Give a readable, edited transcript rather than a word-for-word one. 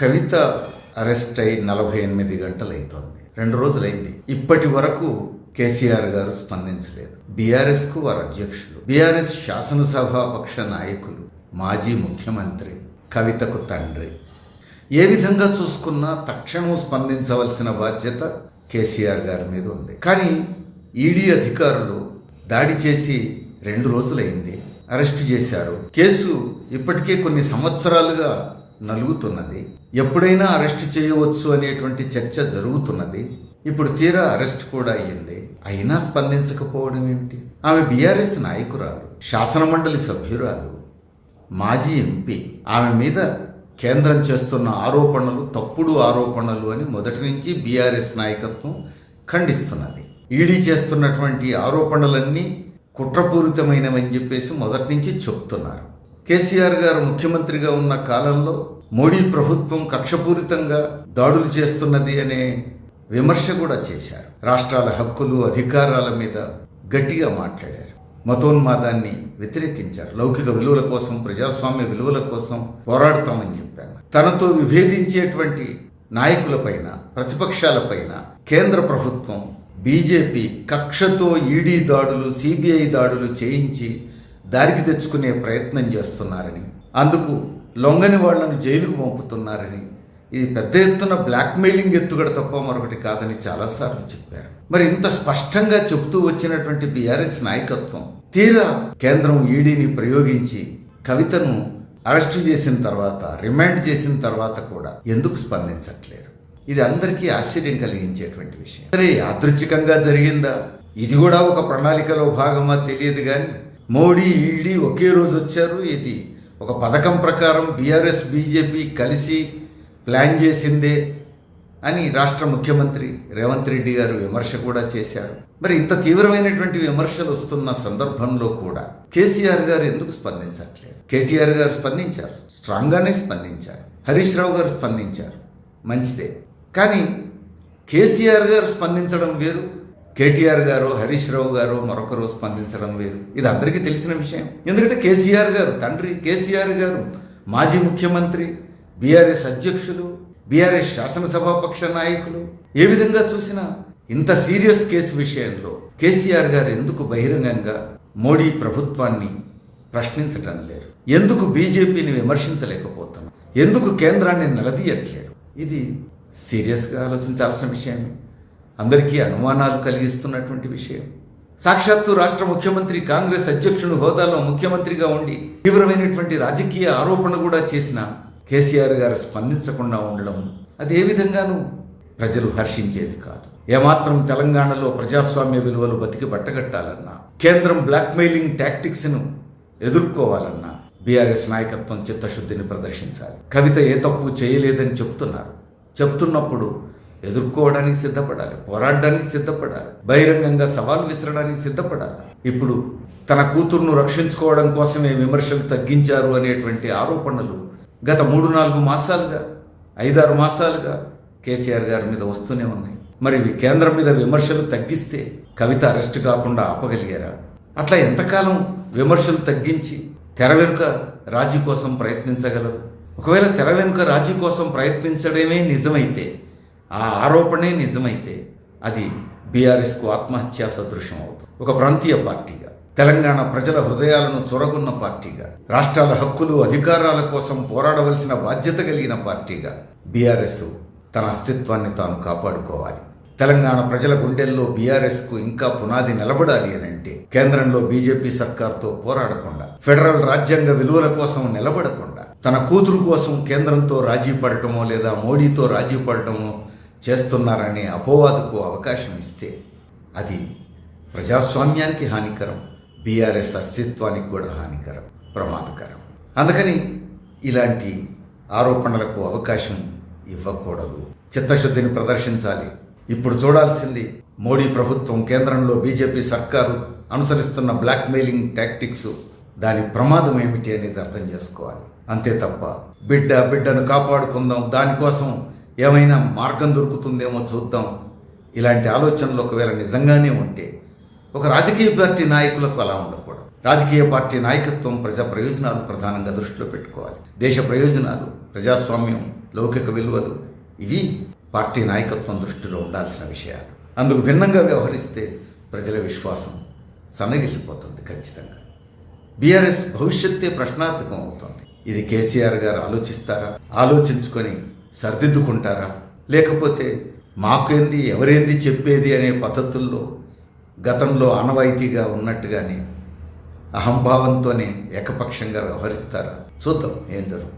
కవిత arrest అయి 48 గంటలు అవుతోంది. 2 రోజులైంది. ఇప్పటి వరకు కేసీఆర్ గారు స్పందించలేదు. బీఆర్ఎస్కు వారు అధ్యక్షులు, బీఆర్ఎస్ శాసనసభాపక్ష నాయకులు, మాజీ ముఖ్యమంత్రి, కవితకు తండ్రి. ఏ విధంగా చూసుకున్నా తక్షణం స్పందించవలసిన బాధ్యత కేసీఆర్ గారి మీద ఉంది. కానీ ఈడీ అధికారులు దాడి చేసి 2 రోజులైంది, అరెస్టు చేశారు. కేసు ఇప్పటికే కొన్ని సంవత్సరాలుగా నలుగుతున్నది. ఎప్పుడైనా అరెస్టు చేయవచ్చు అనేటువంటి చర్చ జరుగుతున్నది. ఇప్పుడు తీరా అరెస్ట్ కూడా అయ్యింది. అయినా స్పందించకపోవడం ఏమిటి? ఆమె బీఆర్ఎస్ నాయకురాలు, శాసనమండలి సభ్యురాలు, మాజీ ఎంపీ. ఆమె మీద కేంద్రం చేస్తున్న ఆరోపణలు తప్పుడు ఆరోపణలు అని మొదటి నుంచి బీఆర్ఎస్ నాయకత్వం ఖండిస్తున్నది. ఈడీ చేస్తున్నటువంటి ఆరోపణలన్నీ కుట్రపూరితమైనవని చెప్పేసి మొదటి నుంచి చెప్తున్నారు. కేసీఆర్ గారు ముఖ్యమంత్రిగా ఉన్న కాలంలో మోడీ ప్రభుత్వం కక్షపూరితంగా దాడులు చేస్తున్నది అనే విమర్శ కూడా చేశారు. రాష్ట్రాల హక్కులు, అధికారాల మీద గట్టిగా మాట్లాడారు. మతోన్మాదాన్ని వ్యతిరేకించారు. లౌకిక విలువల కోసం, ప్రజాస్వామ్య విలువల కోసం పోరాడతామని చెప్పాను. తనతో విభేదించేటువంటి నాయకులపైన, ప్రతిపక్షాలపైన కేంద్ర ప్రభుత్వం, బీజేపీ కక్షతో ఈడీ దాడులు, సిబిఐ దాడులు చేయించి దారికి తెచ్చుకునే ప్రయత్నం చేస్తున్నారని, అందుకు లొంగని వాళ్లను జైలుకు పంపుతున్నారని, ఇది పెద్ద ఎత్తున బ్లాక్మెయిలింగ్ ఎత్తుగడ తప్ప మరొకటి కాదని చాలాసార్లు చెప్పారు. మరి ఇంత స్పష్టంగా చెబుతూ వచ్చినటువంటి బీఆర్ఎస్ నాయకత్వం తీరా కేంద్రం ఈడీని ప్రయోగించి కవితను అరెస్టు చేసిన తర్వాత, రిమాండ్ చేసిన తర్వాత కూడా ఎందుకు స్పందించట్లేరు? ఇది అందరికీ ఆశ్చర్యం కలిగించేటువంటి విషయం. సరే, యాదృచ్ఛికంగా జరిగిందా, ఇది కూడా ఒక ప్రణాళికలో భాగమా తెలియదు. కానీ మోడీ, ఈడీ ఒకే రోజు వచ్చారు. ఇది ఒక పథకం ప్రకారం బీఆర్ఎస్, బీజేపీ కలిసి ప్లాన్ చేసిందే అని రాష్ట్ర ముఖ్యమంత్రి రేవంత్ రెడ్డి గారు విమర్శ కూడా చేశారు. మరి ఇంత తీవ్రమైనటువంటి విమర్శలు వస్తున్న సందర్భంలో కూడా కేసీఆర్ గారు ఎందుకు స్పందించట్లేదు? కేటీఆర్ గారు స్పందించారు, స్ట్రాంగ్గానే స్పందించారు. హరీష్ రావు గారు స్పందించారు, మంచిదే. కానీ కేసీఆర్ గారు స్పందించడం వేరు, కేటీఆర్ గారు, హరీష్ రావు గారు మరొకరు స్పందించడం వేరు. ఇది అందరికీ తెలిసిన విషయం. ఎందుకంటే కేసీఆర్ గారు తండ్రి, కేసీఆర్ గారు మాజీ ముఖ్యమంత్రి, బీఆర్ఎస్ అధ్యక్షులు, బీఆర్ఎస్ శాసనసభాపక్ష నాయకులు. ఏ విధంగా చూసినా ఇంత సీరియస్ కేసు విషయంలో కేసీఆర్ గారు ఎందుకు బహిరంగంగా మోడీ ప్రభుత్వాన్ని ప్రశ్నించటం లేరు? ఎందుకు బీజేపీని విమర్శించలేకపోతున్నారు? ఎందుకు కేంద్రాన్ని నిలదీయట్లేరు? ఇది సీరియస్గా ఆలోచించాల్సిన విషయమే. అందరికీ అనుమానాలు కలిగిస్తున్నటువంటి విషయం. సాక్షాత్తు రాష్ట్ర ముఖ్యమంత్రి, కాంగ్రెస్ అధ్యక్షుడు హోదాలో ముఖ్యమంత్రిగా ఉండి తీవ్రమైనటువంటి రాజకీయ ఆరోపణ కూడా చేసిన కేసీఆర్ గారు స్పందించకుండా ఉండడం అది ఏ విధంగానూ ప్రజలు హర్షించేది కాదు. ఏమాత్రం తెలంగాణలో ప్రజాస్వామ్య విలువలు బతికి బట్టగట్టాలన్నా, కేంద్రం బ్లాక్మెయిలింగ్ టాక్టిక్స్ను ఎదుర్కోవాలన్నా బీఆర్ఎస్ నాయకత్వం చిత్తశుద్ధిని ప్రదర్శించాలి. కవిత ఏ తప్పు చేయలేదని చెప్తున్నప్పుడు ఎదుర్కోవడానికి సిద్ధపడాలి, పోరాడడానికి సిద్ధపడాలి, బహిరంగంగా సవాల్ విసరడానికి సిద్ధపడాలి. ఇప్పుడు తన కూతుర్ను రక్షించుకోవడం కోసమే విమర్శలు తగ్గించారు అనేటువంటి ఆరోపణలు గత 3-4 మాసాలుగా, 5-6 మాసాలుగా కేసీఆర్ గారి మీద వస్తూనే ఉన్నాయి. మరి కేంద్రం మీద విమర్శలు తగ్గిస్తే కవిత అరెస్ట్ కాకుండా ఆపగలిగారా? అట్లా ఎంతకాలం విమర్శలు తగ్గించి తెర వెనుక రాజీ కోసం ప్రయత్నించగలరు? ఒకవేళ తెర వెనుక రాజీ కోసం ప్రయత్నించడమే నిజమైతే, ఆ ఆరోపణే నిజమైతే అది బీఆర్ఎస్కు ఆత్మహత్యా సదృశ్యం అవుతుంది. ఒక ప్రాంతీయ పార్టీగా, తెలంగాణ ప్రజల హృదయాలను చొరగొన్న పార్టీగా, రాష్ట్రాల హక్కులు, అధికారాల కోసం పోరాడవలసిన బాధ్యత కలిగిన పార్టీగా బీఆర్ఎస్ తన అస్తిత్వాన్ని తాను కాపాడుకోవాలి. తెలంగాణ ప్రజల గుండెల్లో బీఆర్ఎస్కు ఇంకా పునాది నిలబడాలి అని అంటే కేంద్రంలో బీజేపీ సర్కార్తో పోరాడకుండా, ఫెడరల్ రాజ్యాంగ విలువల కోసం నిలబడకుండా, తన కూతురు కోసం కేంద్రంతో రాజీ పడటమో లేదా మోడీతో రాజీ పడటమో చేస్తున్నారనే అపోవాదుకు అవకాశం ఇస్తే అది ప్రజాస్వామ్యానికి హానికరం, బీఆర్ఎస్ అస్తిత్వానికి కూడా హానికరం, ప్రమాదకరం. అందుకని ఇలాంటి ఆరోపణలకు అవకాశం ఇవ్వకూడదు. చిత్తశుద్ధిని ప్రదర్శించాలి. ఇప్పుడు చూడాల్సింది మోడీ ప్రభుత్వం, కేంద్రంలో బీజేపీ సర్కారు అనుసరిస్తున్న బ్లాక్మెయిలింగ్ టాక్టిక్స్, దాని ప్రమాదం ఏమిటి అనేది అర్థం చేసుకోవాలి. అంతే తప్ప బిడ్డను కాపాడుకుందాం, దానికోసం ఏమైనా మార్గం దొరుకుతుందేమో చూద్దాం, ఇలాంటి ఆలోచనలు ఒకవేళ నిజంగానే ఉంటే ఒక రాజకీయ పార్టీ నాయకులకు అలా ఉండకూడదు. రాజకీయ పార్టీ నాయకత్వం ప్రజా ప్రయోజనాలు ప్రధానంగా దృష్టిలో పెట్టుకోవాలి. దేశ ప్రయోజనాలు, ప్రజాస్వామ్యం, లౌకిక విలువలు ఇవి పార్టీ నాయకత్వం దృష్టిలో ఉండాల్సిన విషయాలు. అందుకు భిన్నంగా వ్యవహరిస్తే ప్రజల విశ్వాసం సన్నగిల్లిపోతుంది. ఖచ్చితంగా బీఆర్ఎస్ భవిష్యత్తే ప్రశ్నార్థకం అవుతుంది. ఇది కేసీఆర్ గారు ఆలోచిస్తారా? ఆలోచించుకొని సరిదిద్దుకుంటారా? లేకపోతే మాకేంది ఎవరేంది చెప్పేది అనే పద్ధతుల్లో గతంలో ఆనవాయితీగా ఉన్నట్టుగానే అహంభావంతోనే ఏకపక్షంగా వ్యవహరిస్తారా? చూద్దాం ఏం జరుగుతుంది.